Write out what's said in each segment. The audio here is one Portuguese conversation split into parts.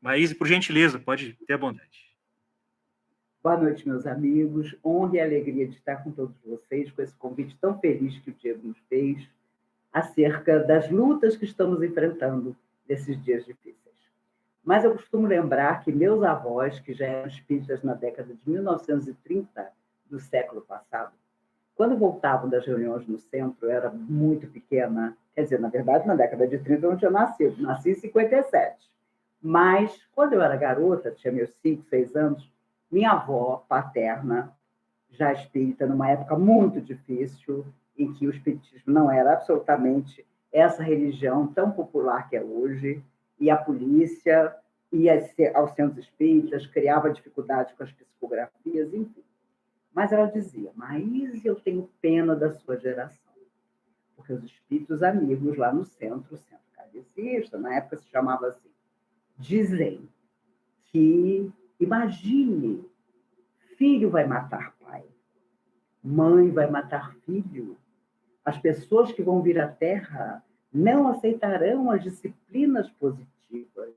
Maíse, por gentileza, pode ter a bondade. Boa noite, meus amigos. Honra e alegria de estar com todos vocês, com esse convite tão feliz que o Diego nos fez, acerca das lutas que estamos enfrentando nesses dias difíceis. Mas eu costumo lembrar que meus avós, que já eram espíritas na década de 1930 do século passado, quando voltavam das reuniões no centro, eu era muito pequena, quer dizer, na verdade, na década de 30 eu não tinha nascido, nasci em 57. Mas, quando eu era garota, tinha meus 5, 6 anos, minha avó paterna, já espírita, numa época muito difícil, em que o espiritismo não era absolutamente essa religião tão popular que é hoje, e a polícia ia aos centros espíritas, criava dificuldades com as psicografias, enfim. Mas ela dizia, Maíse, eu tenho pena da sua geração, porque os espíritos amigos lá no centro kardecista, na época se chamava assim, dizem que, imagine, filho vai matar pai, mãe vai matar filho, as pessoas que vão vir à Terra não aceitarão as disciplinas positivas,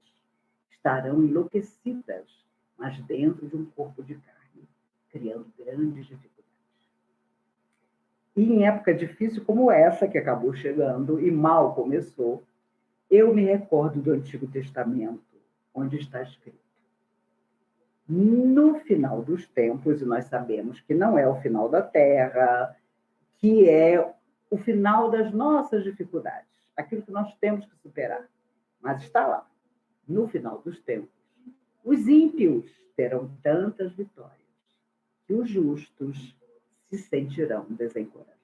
estarão enlouquecidas, mas dentro de um corpo de carne, criando grandes dificuldades. E em época difícil como essa, que acabou chegando e mal começou, eu me recordo do Antigo Testamento, onde está escrito: no final dos tempos, e nós sabemos que não é o final da Terra, que é o final das nossas dificuldades, aquilo que nós temos que superar. Mas está lá, no final dos tempos, os ímpios terão tantas vitórias que os justos se sentirão desencorajados.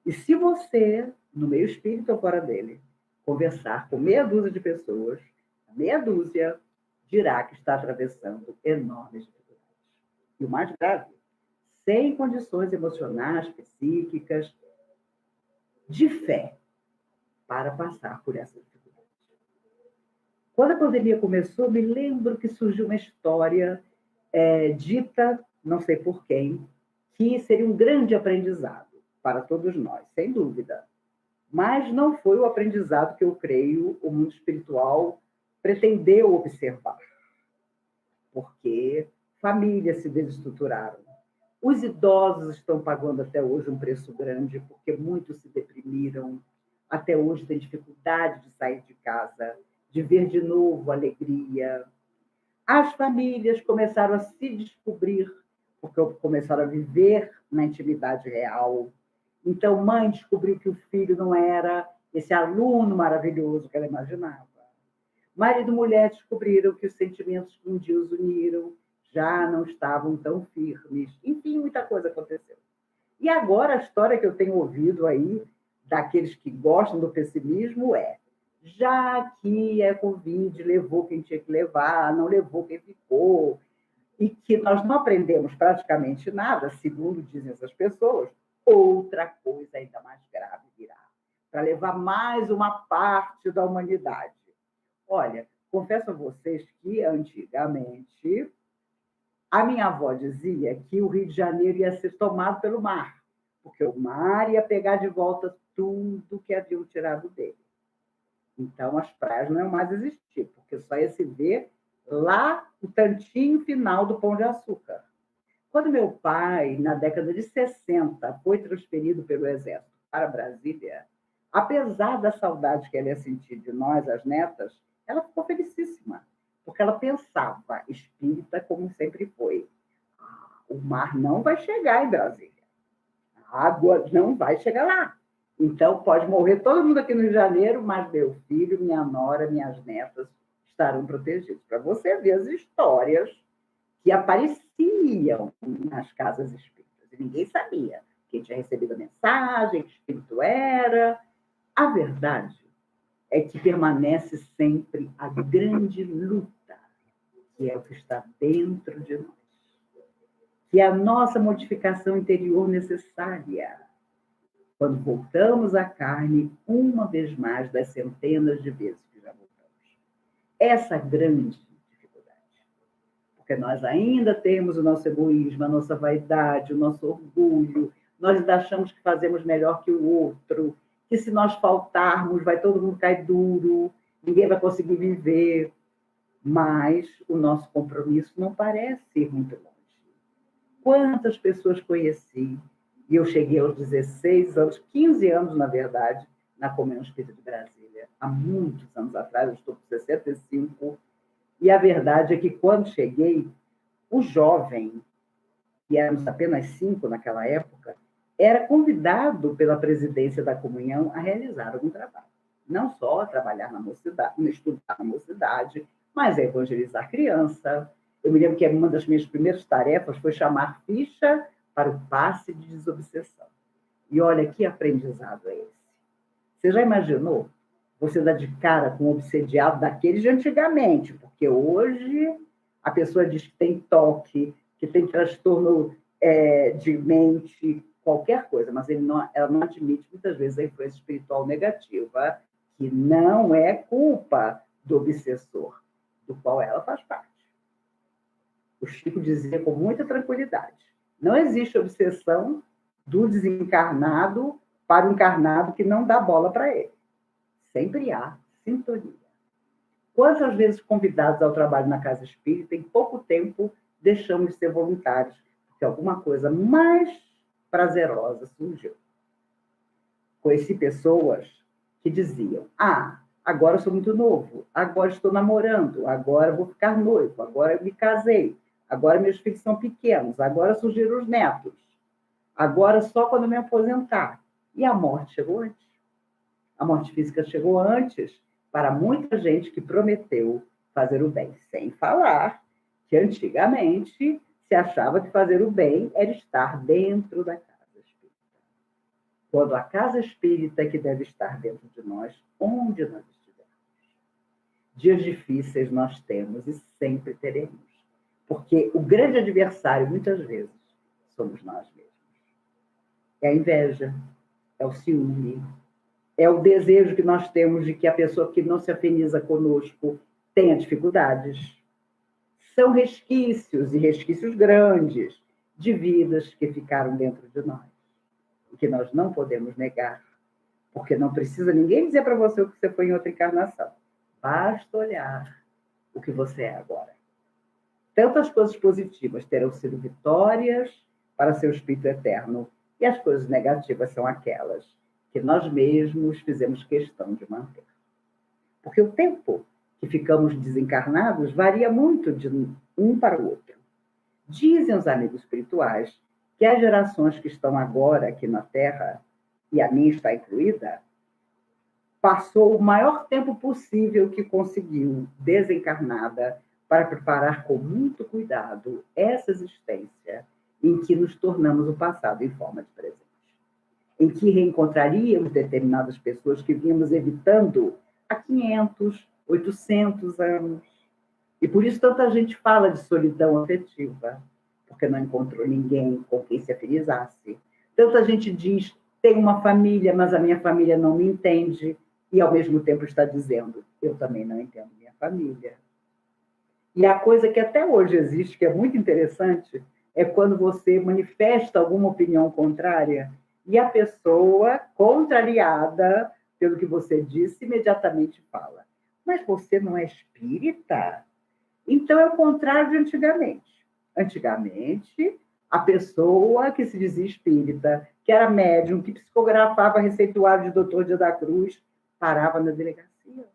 E se você, no meio espírita ou fora dele, conversar com meia dúzia de pessoas, a meia dúzia dirá que está atravessando enormes dificuldades. E o mais grave, sem condições emocionais, psíquicas, de fé, para passar por essa dificuldade. Quando a pandemia começou, me lembro que surgiu uma história dita, não sei por quem, que seria um grande aprendizado para todos nós, sem dúvida. Mas não foi o aprendizado que eu creio o mundo espiritual pretendeu observar. Porque famílias se desestruturaram. Os idosos estão pagando até hoje um preço grande, porque muitos se deprimiram, até hoje têm dificuldade de sair de casa, de ver de novo a alegria. As famílias começaram a se descobrir, porque começaram a viver na intimidade real. Então, mãe descobriu que o filho não era esse aluno maravilhoso que ela imaginava. Marido e mulher descobriram que os sentimentos que um dia os uniram já não estavam tão firmes. Enfim, muita coisa aconteceu. E agora a história que eu tenho ouvido aí, daqueles que gostam do pessimismo, já que a Covid levou quem tinha que levar, não levou quem ficou, e que nós não aprendemos praticamente nada, segundo dizem essas pessoas, outra coisa ainda mais grave virá, para levar mais uma parte da humanidade. Olha, confesso a vocês que, antigamente, a minha avó dizia que o Rio de Janeiro ia ser tomado pelo mar, porque o mar ia pegar de volta tudo que haviam tirado dele. Então, as praias não iam mais existir, porque só ia se ver lá o tantinho final do Pão de Açúcar. Quando meu pai, na década de 60, foi transferido pelo Exército para Brasília, apesar da saudade que ela ia sentir de nós, as netas, ela ficou felicíssima, porque ela pensava, espírita como sempre foi, o mar não vai chegar em Brasília, a água não vai chegar lá. Então, pode morrer todo mundo aqui no Rio de Janeiro, mas meu filho, minha nora, minhas netas estarão protegidos. Para você ver as histórias que apareciam nas casas espíritas. E ninguém sabia quem tinha recebido a mensagem, que espírito era. A verdade é que permanece sempre a grande luta, que é o que está dentro de nós. Que é a nossa modificação interior necessária. Quando voltamos à carne, uma vez mais, das centenas de vezes que já voltamos. Essa grande dificuldade. Porque nós ainda temos o nosso egoísmo, a nossa vaidade, o nosso orgulho, nós ainda achamos que fazemos melhor que o outro, que se nós faltarmos, vai todo mundo cair duro, ninguém vai conseguir viver. mas o nosso compromisso não parece ir muito longe. Quantas pessoas conheci, e eu cheguei aos 16 anos, 15 anos, na verdade, na Comunhão Espírita de Brasília, há muitos anos atrás, eu estou com 65, e a verdade é que, quando cheguei, o jovem, que éramos apenas 5 naquela época, era convidado pela presidência da Comunhão a realizar algum trabalho. Não só trabalhar na mocidade, estudar na mocidade, mas a evangelizar criança. Eu me lembro que uma das minhas primeiras tarefas foi chamar ficha para o passe de desobsessão. E olha que aprendizado é esse. Você já imaginou? Você dá de cara com um obsediado daqueles de antigamente, porque hoje a pessoa diz que tem toque, que tem transtorno de mente, qualquer coisa, mas ela não admite muitas vezes a influência espiritual negativa, que não é culpa do obsessor, do qual ela faz parte. O Chico dizia com muita tranquilidade: não existe obsessão do desencarnado para o encarnado que não dá bola para ele. Sempre há sintonia. Quantas vezes convidados ao trabalho na Casa Espírita, em pouco tempo deixamos de ser voluntários, porque alguma coisa mais prazerosa surgiu. Conheci pessoas que diziam: agora eu sou muito novo, agora estou namorando, agora vou ficar noivo, agora eu me casei, agora meus filhos são pequenos, agora surgiram os netos, agora só quando eu me aposentar. E a morte chegou antes. A morte física chegou antes para muita gente que prometeu fazer o bem, sem falar que antigamente se achava que fazer o bem era estar dentro da casa espírita. Quando a casa espírita é que deve estar dentro de nós, onde nós estivermos. Dias difíceis nós temos e sempre teremos, porque o grande adversário, muitas vezes, somos nós mesmos. É a inveja, é o ciúme, é o desejo que nós temos de que a pessoa que não se afiniza conosco tenha dificuldades. São resquícios, e resquícios grandes, de vidas que ficaram dentro de nós, e que nós não podemos negar, porque não precisa ninguém dizer para você o que você foi em outra encarnação. Basta olhar o que você é agora. Tantas coisas positivas terão sido vitórias para seu espírito eterno, e as coisas negativas são aquelas que nós mesmos fizemos questão de manter. Porque o tempo que ficamos desencarnados varia muito de um para o outro. Dizem os amigos espirituais que as gerações que estão agora aqui na Terra, e a minha está incluída, passou o maior tempo possível que conseguiu, desencarnada, para preparar com muito cuidado essa existência em que nos tornamos o passado em forma de presente. Em que reencontraríamos determinadas pessoas que vínhamos evitando há 500, 800 anos. E por isso tanta gente fala de solidão afetiva, porque não encontrou ninguém com quem se afinizasse. Tanta gente diz: tenho uma família, mas a minha família não me entende, e ao mesmo tempo está dizendo: eu também não entendo minha família. E a coisa que até hoje existe, que é muito interessante, é quando você manifesta alguma opinião contrária e a pessoa, contrariada pelo que você disse, imediatamente fala: mas você não é espírita? Então é o contrário de antigamente. Antigamente, a pessoa que se dizia espírita, que era médium, que psicografava receituário de Dr. Dia da Cruz, parava na delegacia.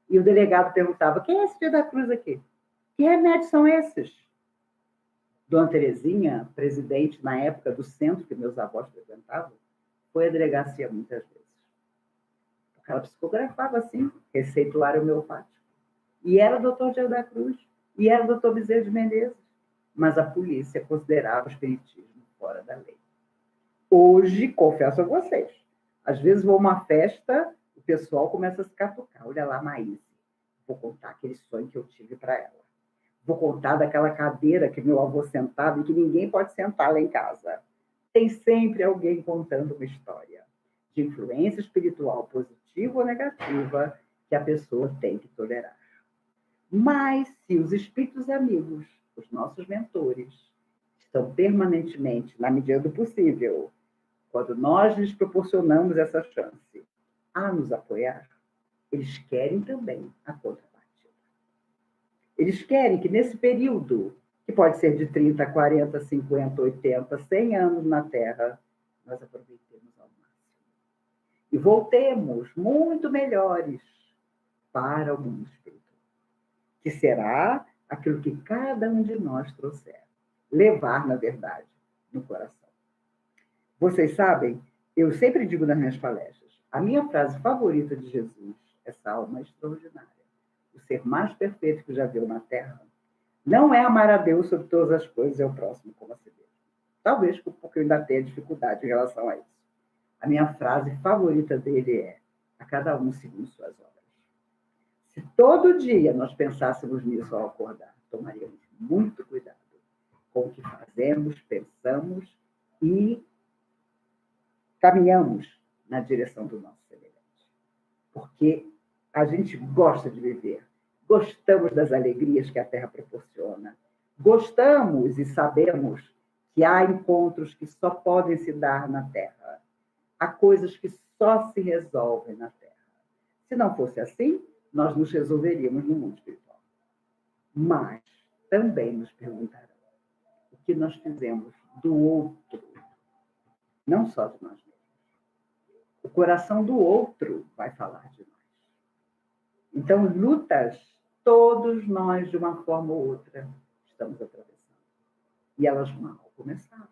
E o delegado perguntava: quem é esse Dia da Cruz aqui? Que remédios são esses? Dona Terezinha, presidente na época do centro que meus avós frequentavam, foi à delegacia muitas vezes. Porque ela psicografava assim, receituário homeopático. E era o Dr. Dia da Cruz, e era o Dr. Bezerra de Menezes. Mas a polícia considerava o espiritismo fora da lei. Hoje, confesso a vocês, às vezes vou a uma festa, o pessoal começa a se catucar. Olha lá, Maíse, vou contar aquele sonho que eu tive para ela. Vou contar daquela cadeira que meu avô sentava e que ninguém pode sentar lá em casa. Tem sempre alguém contando uma história de influência espiritual positiva ou negativa que a pessoa tem que tolerar. Mas se os espíritos amigos, os nossos mentores, estão permanentemente, na medida do possível, quando nós lhes proporcionamos essa chance a nos apoiar, eles querem também a contrapartida. Eles querem que nesse período, que pode ser de 30, 40, 50, 80, 100 anos na Terra, nós aproveitemos ao máximo. E voltemos muito melhores para o mundo espiritual, que será aquilo que cada um de nós trouxer. Levar, na verdade, no coração. Vocês sabem, eu sempre digo nas minhas palestras, a minha frase favorita de Jesus, essa alma extraordinária, o ser mais perfeito que já viu na Terra, não é amar a Deus sobre todas as coisas e ao próximo como a si mesmo. Talvez porque eu ainda tenha dificuldade em relação a isso. A minha frase favorita dele é: a cada um segundo suas obras. Se todo dia nós pensássemos nisso ao acordar, tomaríamos muito cuidado com o que fazemos, pensamos e caminhamos na direção do nosso semelhante. Porque a gente gosta de viver, gostamos das alegrias que a Terra proporciona, gostamos e sabemos que há encontros que só podem se dar na Terra, há coisas que só se resolvem na Terra. Se não fosse assim, nós nos resolveríamos no mundo espiritual. Mas também nos perguntarão o que nós fizemos do outro, não só de nós mesmos. O coração do outro vai falar de nós. Então, lutas, todos nós, de uma forma ou outra, estamos atravessando. E elas mal começaram.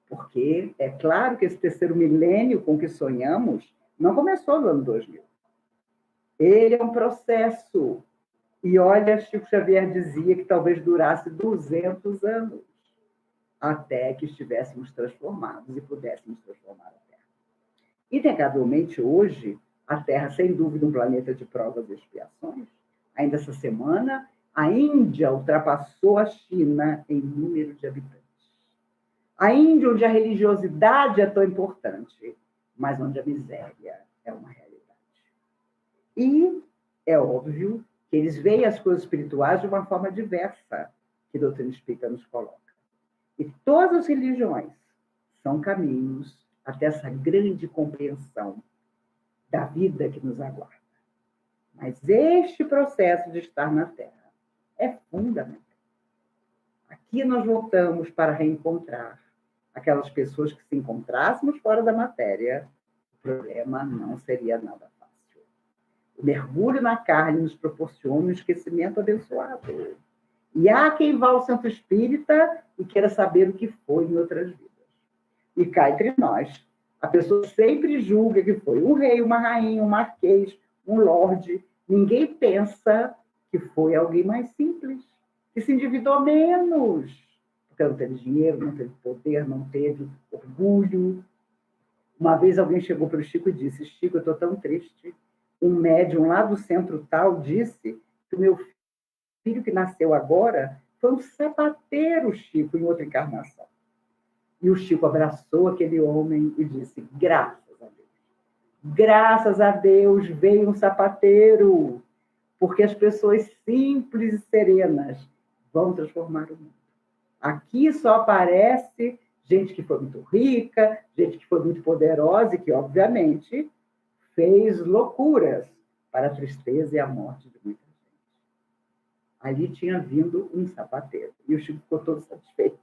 Porque é claro que esse terceiro milênio com que sonhamos não começou no ano 2000. Ele é um processo. E olha, Chico Xavier dizia que talvez durasse 200 anos até que estivéssemos transformados e pudéssemos transformar a Terra. Inegavelmente, hoje, a Terra, sem dúvida, um planeta de provas e expiações. Ainda essa semana, a Índia ultrapassou a China em número de habitantes. A Índia, onde a religiosidade é tão importante, mas onde a miséria é uma realidade. E é óbvio que eles veem as coisas espirituais de uma forma diversa que a doutrina espírita nos coloca. E todas as religiões são caminhos até essa grande compreensão da vida que nos aguarda. Mas este processo de estar na Terra é fundamental. Aqui nós voltamos para reencontrar aquelas pessoas que, se encontrássemos fora da matéria, o problema não seria nada fácil. O mergulho na carne nos proporciona um esquecimento abençoado. E há quem vá ao centro espírita e queira saber o que foi em outras vidas. E cá entre nós, a pessoa sempre julga que foi um rei, uma rainha, um marquês, um lorde. Ninguém pensa que foi alguém mais simples, que se endividou menos, porque não teve dinheiro, não teve poder, não teve orgulho. Uma vez alguém chegou para o Chico e disse: Chico, eu estou tão triste. Um médium lá do centro tal disse que o meu filho que nasceu agora foi um sapateiro, Chico, em outra encarnação. E o Chico abraçou aquele homem e disse: graças a Deus. Graças a Deus veio um sapateiro, porque as pessoas simples e serenas vão transformar o mundo. Aqui só aparece gente que foi muito rica, gente que foi muito poderosa e que, obviamente, fez loucuras para a tristeza e a morte de muita gente. Ali tinha vindo um sapateiro. E o Chico ficou todo satisfeito,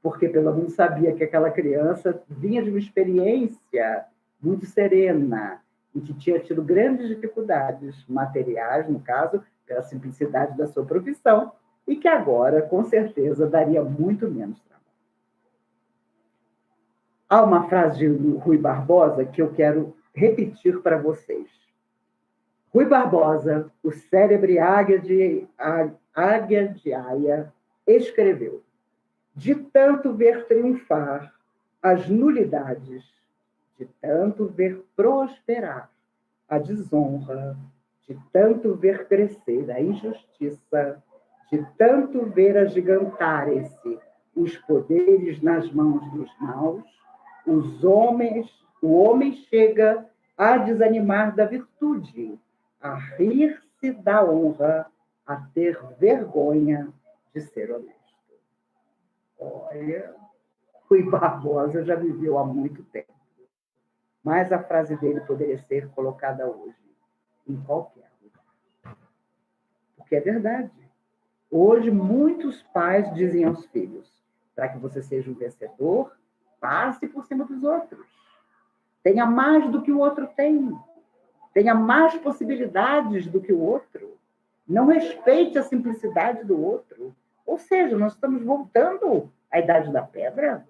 porque pelo menos sabia que aquela criança vinha de uma experiência muito serena, e que tinha tido grandes dificuldades materiais, no caso, pela simplicidade da sua profissão, e que agora, com certeza, daria muito menos trabalho. Há uma frase de Rui Barbosa que eu quero repetir para vocês. Rui Barbosa, o célebre Águia de Aia, escreveu: de tanto ver triunfar as nulidades, de tanto ver prosperar a desonra, de tanto ver crescer a injustiça, de tanto ver agigantarem-se os poderes nas mãos dos maus, o homem chega a desanimar da virtude, a rir-se da honra, a ter vergonha de ser honesto. Olha, Rui Barbosa já viveu há muito tempo, mas a frase dele poderia ser colocada hoje em qualquer lugar. porque é verdade. Hoje, muitos pais dizem aos filhos, para que você seja um vencedor, passe por cima dos outros. Tenha mais do que o outro tem. Tenha mais possibilidades do que o outro. Não respeite a simplicidade do outro. Ou seja, nós estamos voltando à idade da pedra,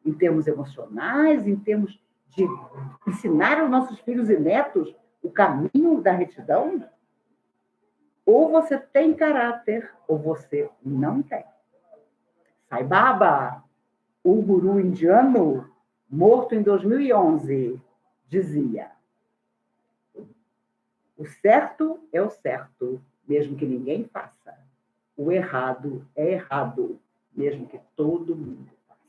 em termos emocionais, em termos de ensinar aos nossos filhos e netos o caminho da retidão. Ou você tem caráter, ou você não tem. Sai Baba, o guru indiano, morto em 2011, dizia: o certo é o certo, mesmo que ninguém faça. O errado é errado, mesmo que todo mundo faça.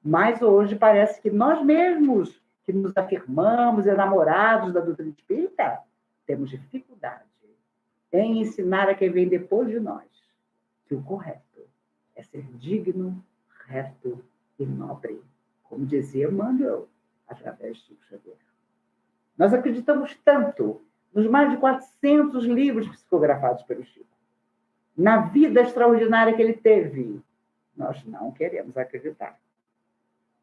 Mas hoje parece que nós mesmos, que nos afirmamos enamorados da doutrina espírita, temos dificuldade em ensinar a quem vem depois de nós que o correto é ser digno, reto e nobre, como dizia Emmanuel, através de Chico Xavier. Nós acreditamos tanto nos mais de 400 livros psicografados pelo Chico, na vida extraordinária que ele teve. Nós não queremos acreditar.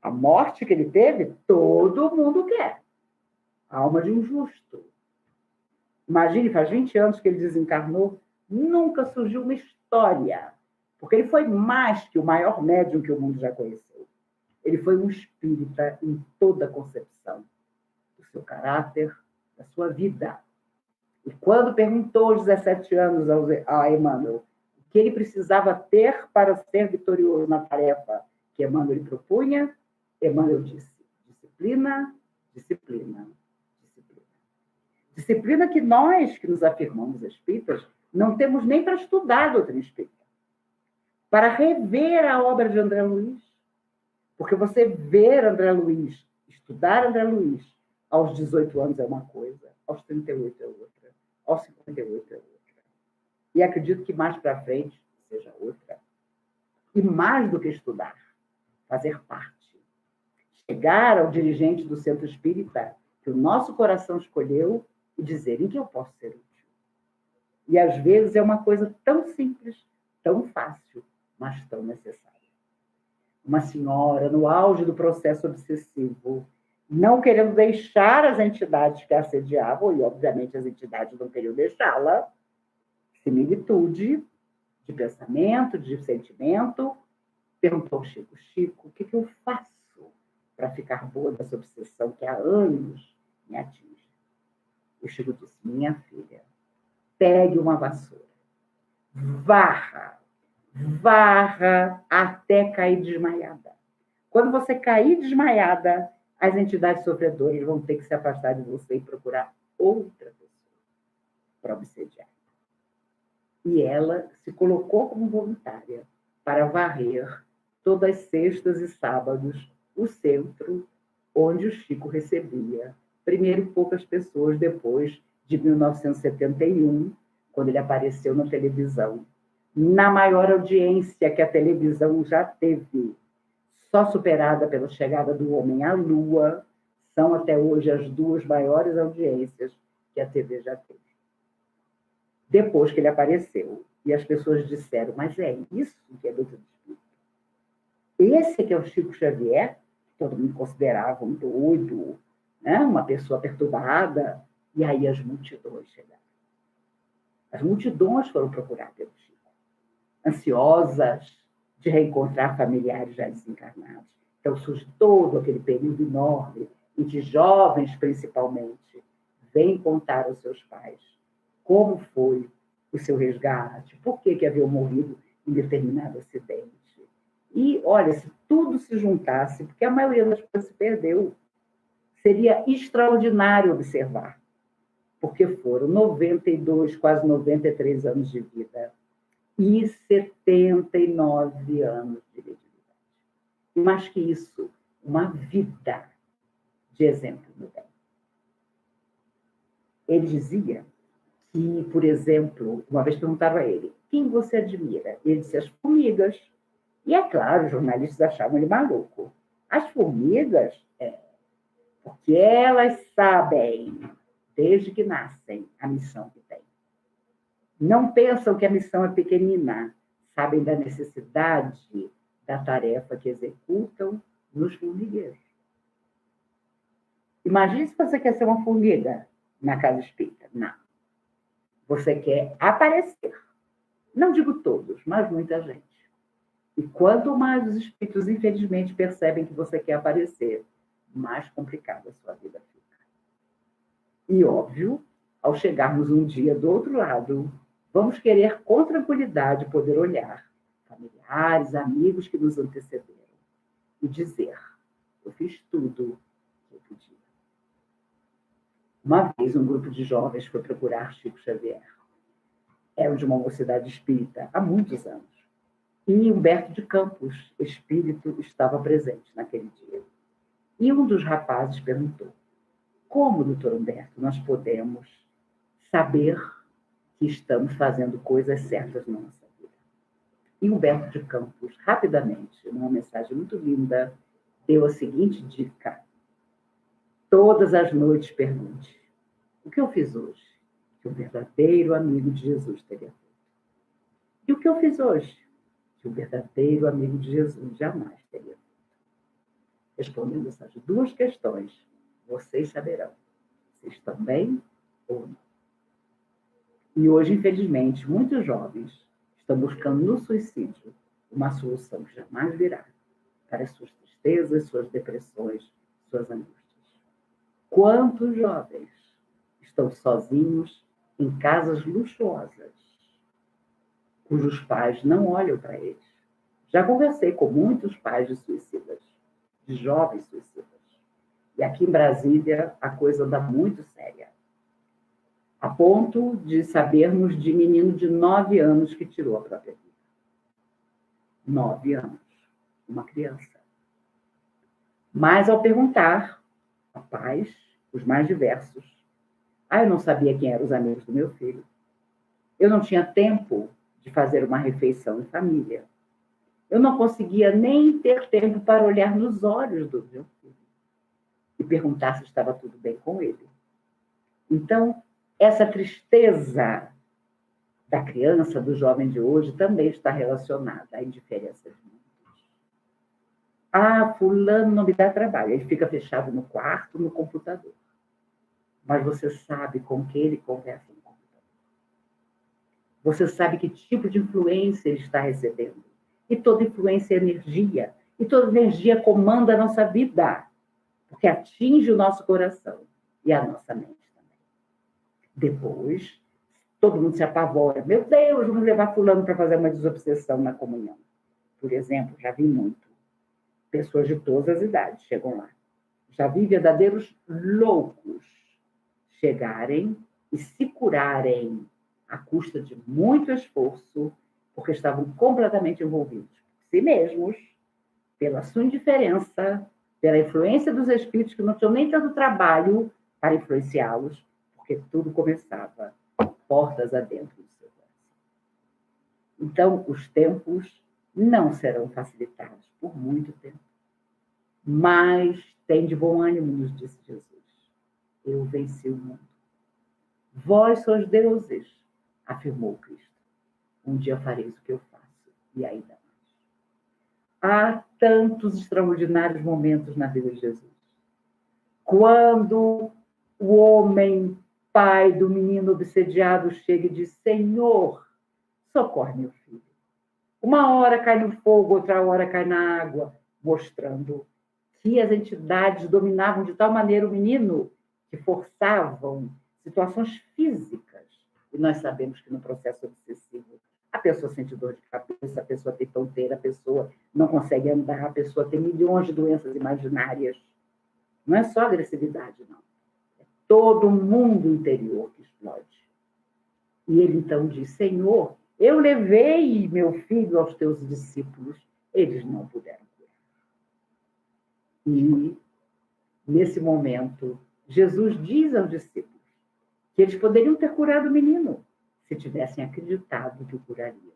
A morte que ele teve, todo mundo quer. A alma de um justo. Imagine, faz 20 anos que ele desencarnou, nunca surgiu uma história, porque ele foi mais que o maior médium que o mundo já conheceu. Ele foi um espírita em toda a concepção do seu caráter, da sua vida. E quando perguntou aos 17 anos a Emmanuel o que ele precisava ter para ser vitorioso na tarefa que Emmanuel lhe propunha, Emmanuel disse: disciplina, disciplina, disciplina. Disciplina que nós, que nos afirmamos espíritas, não temos nem para estudar a doutrina espírita, para rever a obra de André Luiz. Porque você ver André Luiz, estudar André Luiz, aos 18 anos é uma coisa, aos 38 é outra, aos 58 é outra. E acredito que mais para frente seja outra. E mais do que estudar, fazer parte. Chegar ao dirigente do centro espírita que o nosso coração escolheu e dizer em que eu posso ser útil. E às vezes é uma coisa tão simples, tão fácil, mas tão necessária. Uma senhora, no auge do processo obsessivo, não querendo deixar as entidades que a assediavam, e obviamente as entidades não queriam deixá-la, similitude de pensamento, de sentimento, perguntou ao Chico: Chico, o que eu faço para ficar boa dessa obsessão que há anos me atinge? O Chico disse: minha filha, pegue uma vassoura, varra até cair desmaiada. Quando você cair desmaiada, as entidades sofredoras vão ter que se afastar de você e procurar outra pessoa para obsediar. E ela se colocou como voluntária para varrer todas as sextas e sábados o centro onde o Chico recebia. Primeiro poucas pessoas, depois de 1971, quando ele apareceu na televisão. Na maior audiência que a televisão já teve, só superada pela chegada do homem à Lua, são até hoje as duas maiores audiências que a TV já teve. Depois que ele apareceu, e as pessoas disseram: mas é isso que é doutrina espírita? Esse que é o Chico Xavier, que todo mundo considerava um doido, né? Uma pessoa perturbada. E aí as multidões chegaram. As multidões foram procurar pelo Chico, ansiosas de reencontrar familiares já desencarnados. Então surge todo aquele período enorme em que jovens, principalmente, vêm contar aos seus pais como foi o seu resgate, por que haviam morrido em determinado acidente. E, olha, se tudo se juntasse, porque a maioria das pessoas se perdeu, seria extraordinário observar, porque foram 92, quase 93 anos de vida e 79 anos de mediunidade. E mais que isso, uma vida de exemplo no bem. Ele dizia que, por exemplo, uma vez perguntaram a ele: quem você admira? Ele disse: as formigas. E, é claro, os jornalistas achavam ele maluco. As formigas, porque elas sabem, desde que nascem, a missão que têm. Não pensam que a missão é pequenina, sabem da necessidade da tarefa que executam nos formigueiros. Imagine se você quer ser uma formiga na casa espírita. Não. Você quer aparecer. Não digo todos, mas muita gente. E quanto mais os espíritos, infelizmente, percebem que você quer aparecer, mais complicada a sua vida fica. E, óbvio, ao chegarmos um dia do outro lado, vamos querer com tranquilidade poder olhar familiares, amigos que nos antecederam e dizer: eu fiz tudo que eu podia. Uma vez, um grupo de jovens foi procurar Chico Xavier. Era de uma mocidade espírita, há muitos anos. E Humberto de Campos, espírito, estava presente naquele dia. E um dos rapazes perguntou: como, doutor Humberto, nós podemos saber que estamos fazendo coisas certas na nossa vida? E Humberto de Campos, rapidamente, numa mensagem muito linda, deu a seguinte dica: todas as noites pergunte: o que eu fiz hoje que um verdadeiro amigo de Jesus teria feito? E o que eu fiz hoje que um verdadeiro amigo de Jesus jamais teria feito? Respondendo essas duas questões, vocês saberão se estão bem ou não. E hoje, infelizmente, muitos jovens estão buscando no suicídio uma solução que jamais virá para as suas tristezas, suas depressões, suas angústias. Quantos jovens estão sozinhos em casas luxuosas, cujos pais não olham para eles? Já conversei com muitos pais de suicidas, de jovens suicidas. E aqui em Brasília a coisa anda muito séria, a ponto de sabermos de menino de 9 anos que tirou a própria vida. 9 anos, uma criança. Mas ao perguntar a pais, os mais diversos, eu não sabia quem eram os amigos do meu filho. Eu não tinha tempo de fazer uma refeição em família. Eu não conseguia nem ter tempo para olhar nos olhos do meu filho e perguntar se estava tudo bem com ele. Então, essa tristeza da criança, do jovem de hoje, também está relacionada à indiferença de muitos. Fulano não me dá trabalho. Ele fica fechado no quarto, no computador. Mas você sabe com quem ele conversa no computador. Você sabe que tipo de influência ele está recebendo. E toda influência é energia. E toda energia comanda a nossa vida, porque atinge o nosso coração e a nossa mente também. Depois, todo mundo se apavora. Meu Deus, vamos levar fulano para fazer uma desobsessão na comunhão. Por exemplo, já vi muito. Pessoas de todas as idades chegam lá. Já vi verdadeiros loucos chegarem e se curarem à custa de muito esforço, porque estavam completamente envolvidos por si mesmos, pela sua indiferença, pela influência dos espíritos que não tinham nem tanto trabalho para influenciá-los, porque tudo começava portas adentro do seu coração. Então, os tempos não serão facilitados por muito tempo. Mas tem de bom ânimo, nos disse Jesus. Eu venci o mundo. Vós sois deuses, afirmou Cristo. Um dia fareis o que eu faço, e ainda mais. Há tantos extraordinários momentos na vida de Jesus. Quando o homem, pai do menino obsediado, chega e diz: Senhor, socorre meu filho. Uma hora cai no fogo, outra hora cai na água, mostrando que as entidades dominavam de tal maneira o menino que forçavam situações físicas. E nós sabemos que no processo obsessivo a pessoa sente dor de cabeça, a pessoa tem tonteira, a pessoa não consegue andar, a pessoa tem milhões de doenças imaginárias. Não é só agressividade, não. É todo o mundo interior que explode. E ele então diz: Senhor, eu levei meu filho aos teus discípulos, eles não puderam curar. E, nesse momento, Jesus diz aos discípulos que eles poderiam ter curado o menino se tivessem acreditado que o curariam.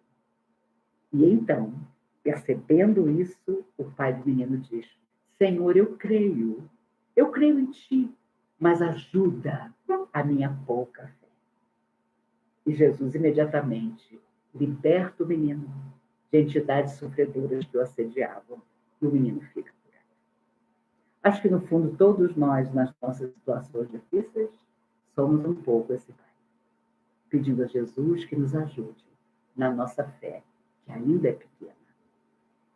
E então, percebendo isso, o pai do menino diz: Senhor, eu creio em ti, mas ajuda a minha pouca fé. E Jesus imediatamente liberta o menino de entidades sofredoras que o assediavam, e o menino fica curado. Acho que, no fundo, todos nós, nas nossas situações difíceis, somos um pouco esse pai, pedindo a Jesus que nos ajude na nossa fé, que ainda é pequena.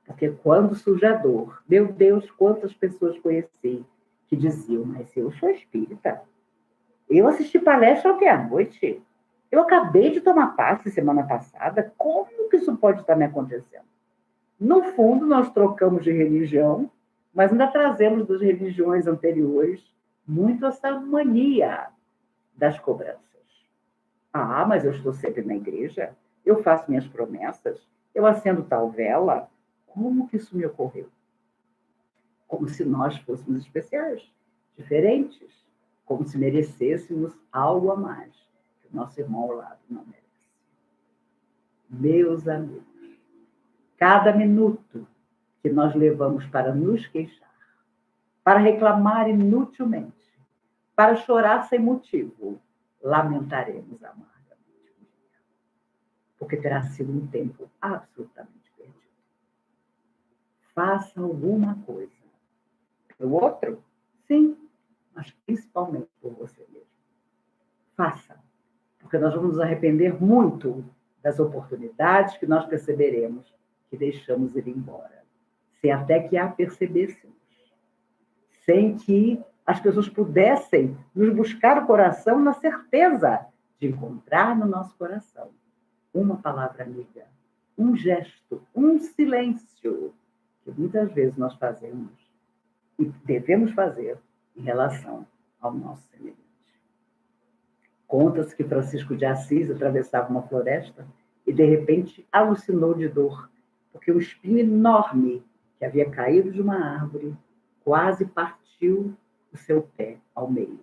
Porque quando surge a dor, meu Deus, quantas pessoas conheci que diziam, mas eu sou espírita, eu assisti palestra ontem à noite, eu acabei de tomar passe semana passada, como que isso pode estar me acontecendo? No fundo, nós trocamos de religião, mas ainda trazemos das religiões anteriores muito essa mania das cobranças. Ah, mas eu estou sempre na igreja, eu faço minhas promessas, eu acendo tal vela. Como que isso me ocorreu? Como se nós fôssemos especiais, diferentes, como se merecêssemos algo a mais que o nosso irmão ao lado não merece. Meus amigos, cada minuto que nós levamos para nos queixar, para reclamar inutilmente, para chorar sem motivo, lamentaremos amargamente, porque terá sido um tempo absolutamente perdido. Faça alguma coisa pelo outro, sim, mas principalmente por você mesmo. Faça, porque nós vamos nos arrepender muito das oportunidades que nós perceberemos que deixamos ir embora, sem até que a percebêssemos, sem que as pessoas pudessem nos buscar o coração na certeza de encontrar no nosso coração uma palavra amiga, um gesto, um silêncio, que muitas vezes nós fazemos e devemos fazer em relação ao nosso semelhante. Conta-se que Francisco de Assis atravessava uma floresta e, de repente, alucinou de dor, porque um espinho enorme que havia caído de uma árvore quase partiu o seu pé ao meio.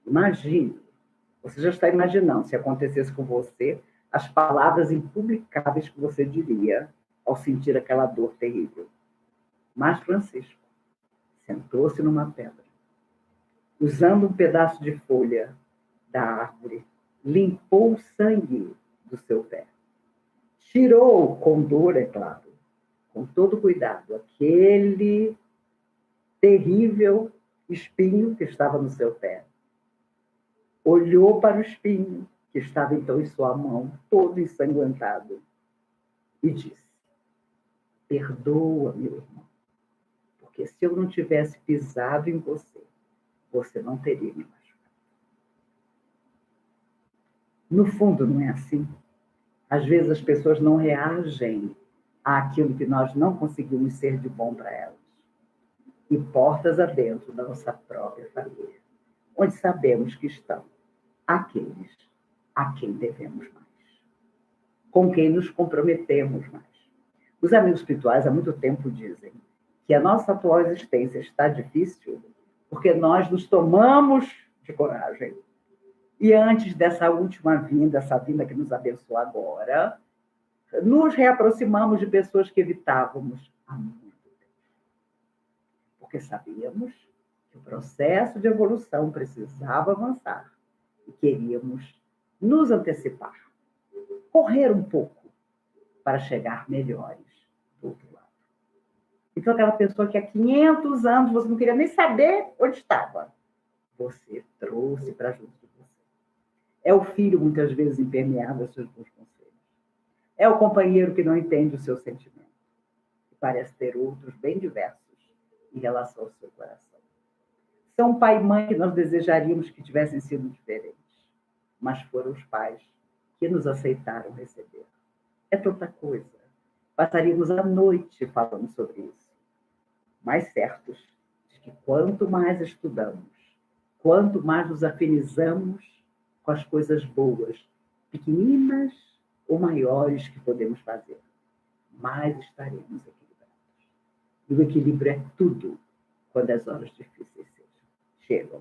Imagine, você já está imaginando, se acontecesse com você, as palavras impublicáveis que você diria ao sentir aquela dor terrível. Mas Francisco sentou-se numa pedra, usando um pedaço de folha da árvore, limpou o sangue do seu pé. Tirou, com dor, é claro, com todo cuidado, aquele terrível espinho que estava no seu pé. Olhou para o espinho, que estava então em sua mão, todo ensanguentado, e disse: perdoa, meu irmão, porque se eu não tivesse pisado em você, você não teria me machucado. No fundo, não é assim? Às vezes as pessoas não reagem àquilo que nós não conseguimos ser de bom para elas. E portas adentro da nossa própria família, onde sabemos que estão aqueles a quem devemos mais, com quem nos comprometemos mais. Os amigos espirituais há muito tempo dizem que a nossa atual existência está difícil porque nós nos tomamos de coragem. E antes dessa última vinda, essa vinda que nos abençoa agora, nos reaproximamos de pessoas que evitávamos há muito tempo. Porque sabíamos que o processo de evolução precisava avançar e queríamos nos antecipar, correr um pouco para chegar melhores do outro lado. Então, aquela pessoa que há 500 anos você não queria nem saber onde estava, você trouxe para junto de você. É o filho, muitas vezes, impermeável aos seus bons conselhos. É o companheiro que não entende o seu sentimento. E parece ter outros bem diversos em relação ao seu coração. São pai e mãe que nós desejaríamos que tivessem sido diferentes, mas foram os pais que nos aceitaram receber. É tanta coisa. Passaríamos a noite falando sobre isso. Mais certos de que quanto mais estudamos, quanto mais nos afinizamos com as coisas boas, pequeninas ou maiores que podemos fazer, mais estaremos equilibrados. E o equilíbrio é tudo quando as horas difíceis chegam.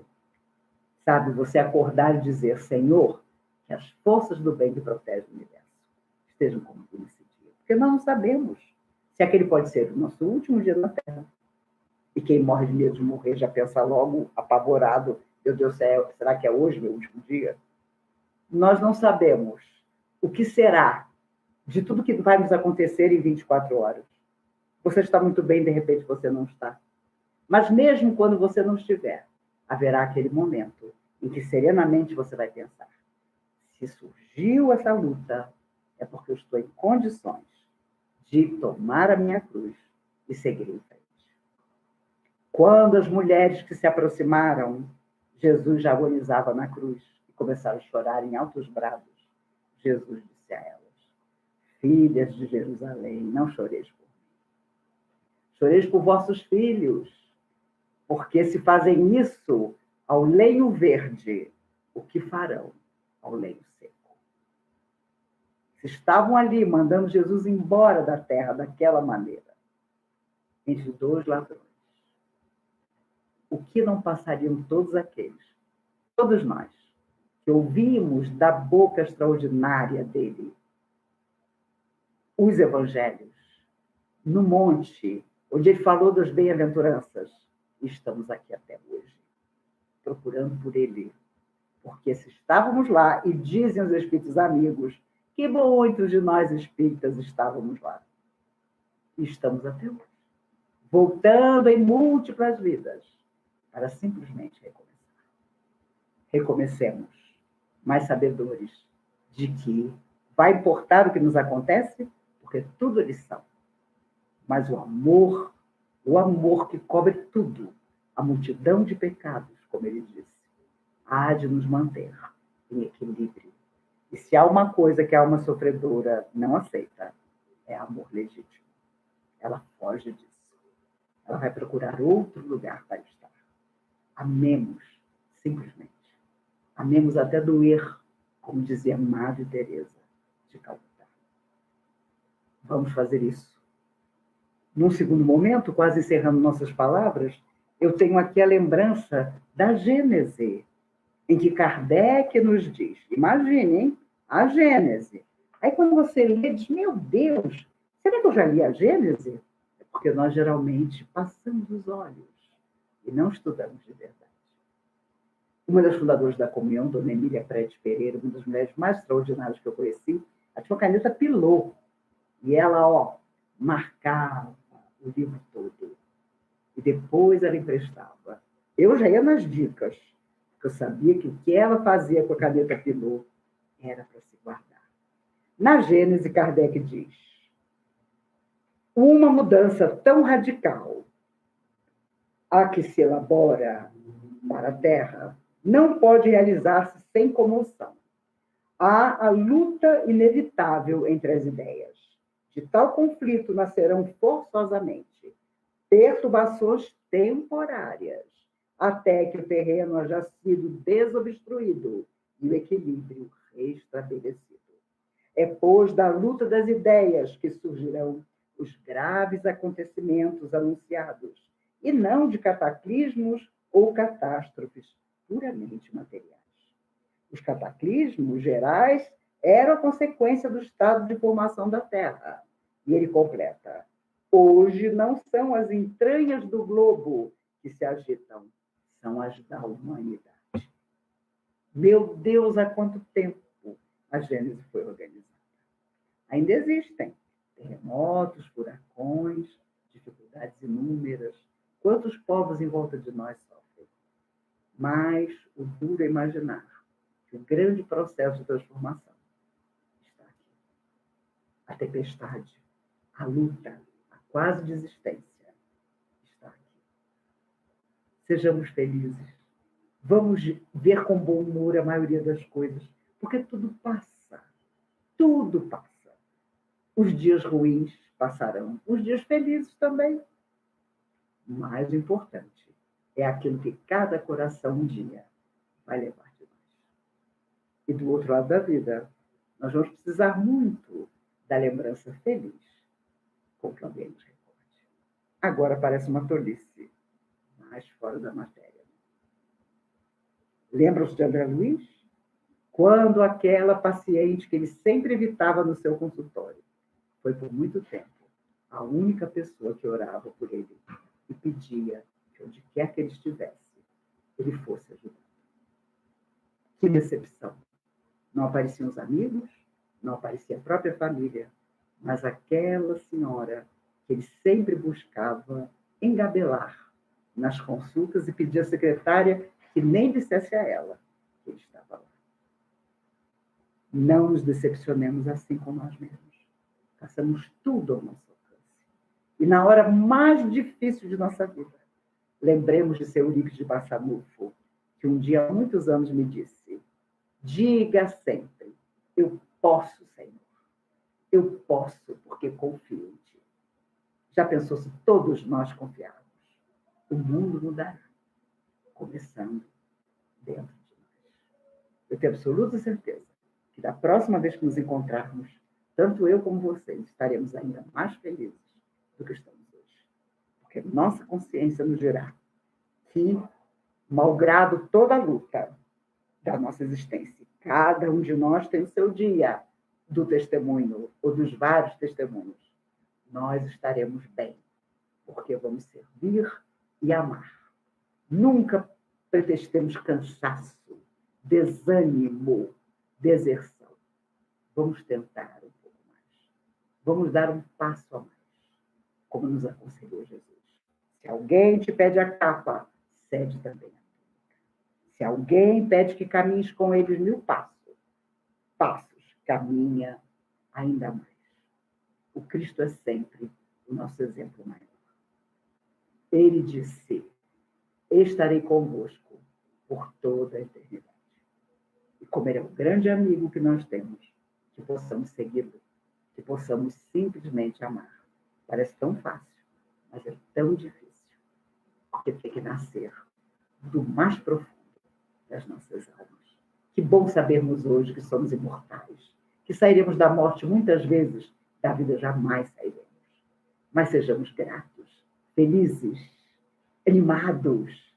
Sabe, você acordar e dizer: Senhor, que as forças do bem que protegem o universo estejam comigo nesse dia. Porque nós não sabemos se aquele pode ser o nosso último dia na Terra. E quem morre de medo de morrer já pensa logo, apavorado: meu Deus, será que é hoje meu último dia? Nós não sabemos o que será de tudo que vai nos acontecer em 24 horas. Você está muito bem, de repente você não está. Mas mesmo quando você não estiver, haverá aquele momento em que serenamente você vai pensar: se surgiu essa luta, é porque eu estou em condições de tomar a minha cruz e seguir em frente. Quando as mulheres que se aproximaram, Jesus já agonizava na cruz e começaram a chorar em altos brados. Jesus disse a elas: filhas de Jerusalém, não choreis por mim. Choreis por vossos filhos, porque se fazem isso ao lenho verde, o que farão ao lenho seco? Se estavam ali mandando Jesus embora da terra daquela maneira, entre dois ladrões, o que não passariam todos aqueles, todos nós, que ouvimos da boca extraordinária dele os evangelhos, no monte, onde ele falou das bem-aventuranças, e estamos aqui até hoje, procurando por ele. Porque se estávamos lá, e dizem os espíritos amigos, que muitos de nós espíritas estávamos lá. E estamos até hoje, voltando em múltiplas vidas, para simplesmente recomeçar. Recomecemos, mais sabedores de que vai importar o que nos acontece, porque tudo é lição. Mas o amor que cobre tudo, a multidão de pecados, como ele disse, há de nos manter em equilíbrio. E se há uma coisa que a alma sofredora não aceita, é amor legítimo. Ela foge disso. Ela vai procurar outro lugar para estar. Amemos, simplesmente. Amemos até doer, como dizia Madre Teresa de Calcutá. Vamos fazer isso. Num segundo momento, quase encerrando nossas palavras, eu tenho aqui a lembrança da Gênese, em que Kardec nos diz, imagine, hein? A Gênese. Aí quando você lê, diz, meu Deus, será que eu já li a Gênese? É porque nós geralmente passamos os olhos e não estudamos de verdade. Uma das fundadoras da Comunhão, Dona Emília Prete Pereira, uma das mulheres mais extraordinárias que eu conheci, ela tinha uma caneta Pilot. E ela, marcava o livro todo. E depois ela emprestava. Eu já ia nas dicas, porque eu sabia que o que ela fazia com a caneta Pilot era para se guardar. Na Gênese, Kardec diz: uma mudança tão radical a que se elabora para a Terra não pode realizar-se sem comoção. Há a luta inevitável entre as ideias. De tal conflito nascerão forçosamente perturbações temporárias, até que o terreno haja sido desobstruído e o equilíbrio restabelecido. É, pois, da luta das ideias que surgirão os graves acontecimentos anunciados, e não de cataclismos ou catástrofes puramente materiais. Os cataclismos gerais eram a consequência do estado de formação da Terra. E ele completa: hoje não são as entranhas do globo que se agitam, são as da humanidade. Meu Deus, há quanto tempo a Gênese foi organizada? Ainda existem terremotos, furacões, dificuldades inúmeras. Quantos povos em volta de nós sofrem? Mas o duro é imaginar que o grande processo de transformação está aqui. A tempestade, a luta, a quase desistência está aqui. Sejamos felizes. Vamos ver com bom humor a maioria das coisas, porque tudo passa. Tudo passa. Os dias ruins passarão, os dias felizes também. O mais importante é aquilo que cada coração um dia vai levar de nós. E do outro lado da vida, nós vamos precisar muito da lembrança feliz com que alguém nos recorde. Agora parece uma tolice, mas fora da matéria. Lembram-se de André Luiz? Quando aquela paciente que ele sempre evitava no seu consultório foi por muito tempo a única pessoa que orava por ele e pedia que onde quer que ele estivesse, ele fosse ajudado. Que decepção! Não apareciam os amigos, não aparecia a própria família, mas aquela senhora que ele sempre buscava engabelar nas consultas e pedia à secretária que nem dissesse a ela que ele estava lá. Não nos decepcionemos assim com nós mesmos. Façamos tudo ao nosso alcance. E na hora mais difícil de nossa vida, lembremos de seu Eurípides de Barçanufo, que um dia, há muitos anos, me disse: diga sempre, eu posso, Senhor. Eu posso, porque confio em ti. Já pensou se todos nós confiarmos? O mundo mudará, começando dentro de nós. Eu tenho absoluta certeza que da próxima vez que nos encontrarmos, tanto eu como vocês estaremos ainda mais felizes do que estamos hoje. Porque nossa consciência nos dirá que, malgrado toda a luta da nossa existência, cada um de nós tem o seu dia do testemunho, ou dos vários testemunhos. Nós estaremos bem, porque vamos servir e amar. Nunca pretextemos cansaço, desânimo, deserção. Vamos tentar um pouco mais. Vamos dar um passo a mais, como nos aconselhou Jesus. Se alguém te pede a capa, cede também a túnica. Se alguém pede que caminhes com eles 1000 passos, caminha ainda mais. O Cristo é sempre o nosso exemplo maior. Ele disse: estarei convosco por toda a eternidade. E como ele é o grande amigo que nós temos, que possamos segui-lo, que possamos simplesmente amar. Parece tão fácil, mas é tão difícil, porque tem que nascer do mais profundo das nossas almas. Que bom sabermos hoje que somos imortais, que sairemos da morte muitas vezes, da vida jamais sairemos. Mas sejamos gratos, felizes, animados,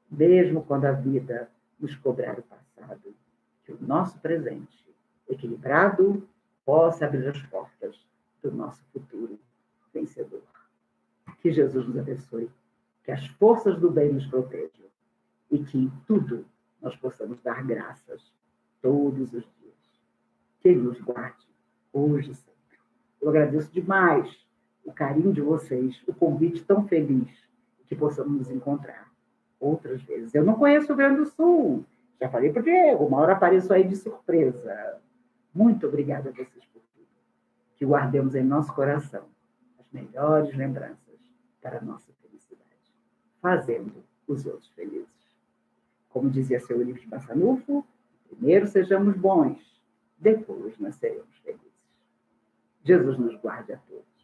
mesmo quando a vida nos cobrar o passado, que o nosso presente, equilibrado, possa abrir as portas do nosso futuro vencedor. Que Jesus nos abençoe, que as forças do bem nos protejam e que em tudo nós possamos dar graças todos os dias. Que Ele nos guarde hoje e sempre. Eu agradeço demais o carinho de vocês, o convite tão feliz, que possamos nos encontrar outras vezes. Eu não conheço o Rio Grande do Sul, já falei para o Diego, uma hora apareço aí de surpresa. Muito obrigada a vocês por tudo. Que guardemos em nosso coração as melhores lembranças para a nossa felicidade, fazendo os outros felizes. Como dizia seu Eurípides de Barçanufo, primeiro sejamos bons, depois nós seremos felizes. Jesus nos guarde a todos.